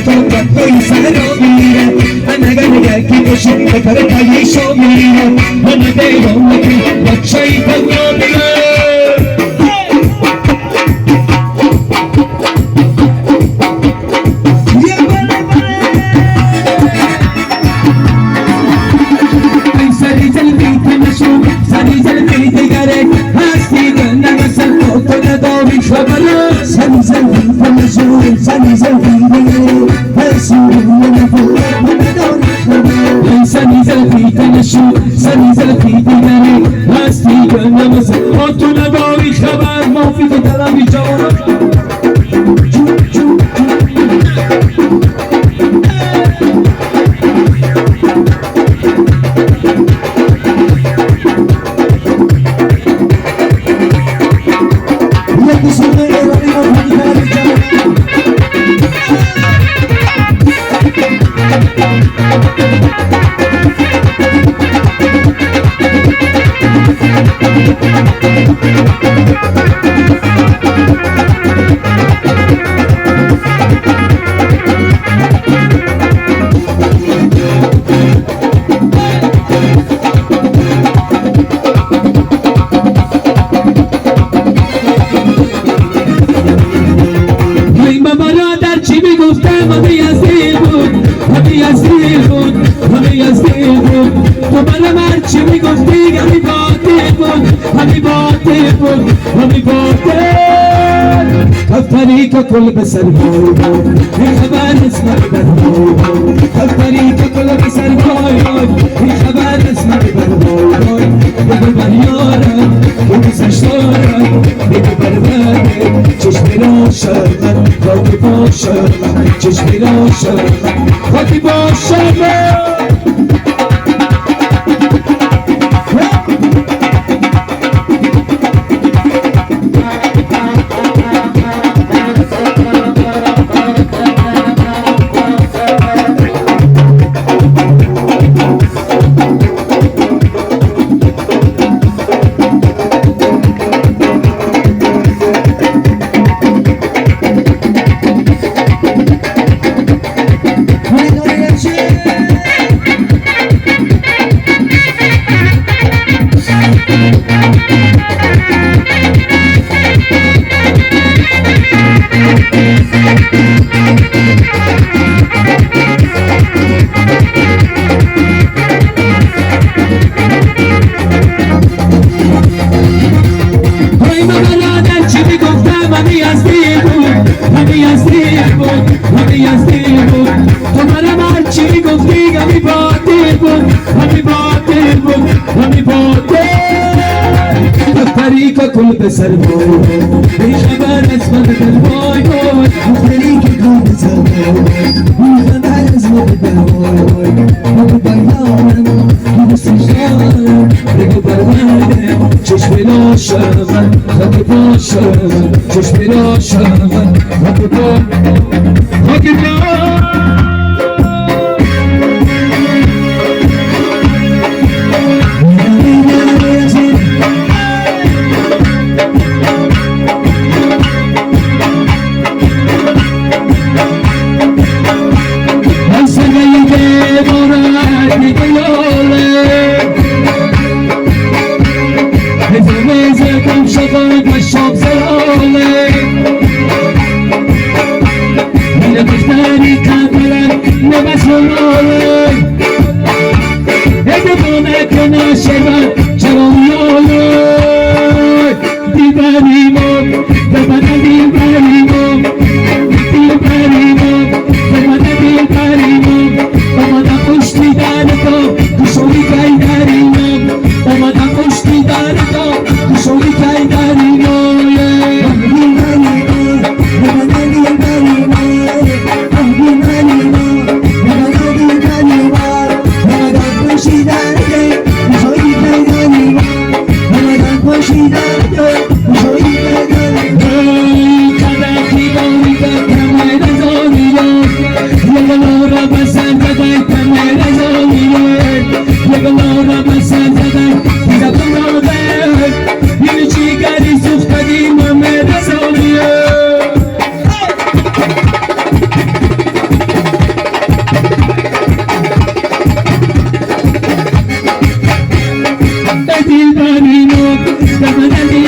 tocca poi sarò mia Anaganaga chi te scende per cagliare somiglia Non è vero ma che facciai pagnone الطريق كل بسر بوي الخبر اسمع بالبوي الطريق كل بسر بوي الخبر اسمع بالبوي بالبريارة وبسشتارة بالبربادة چشمی روشن خاکی باشم چشمی روشن خاکی باشم كل بسر بوي بخبر اسمه بالبوي بوي الطريق كل بسر بوي بخبر اسمه بالبوي بالبيان بالسجان بالبرواده چشمی روشن خاکی باشم چشمی روشن خاکی باشم دم دلی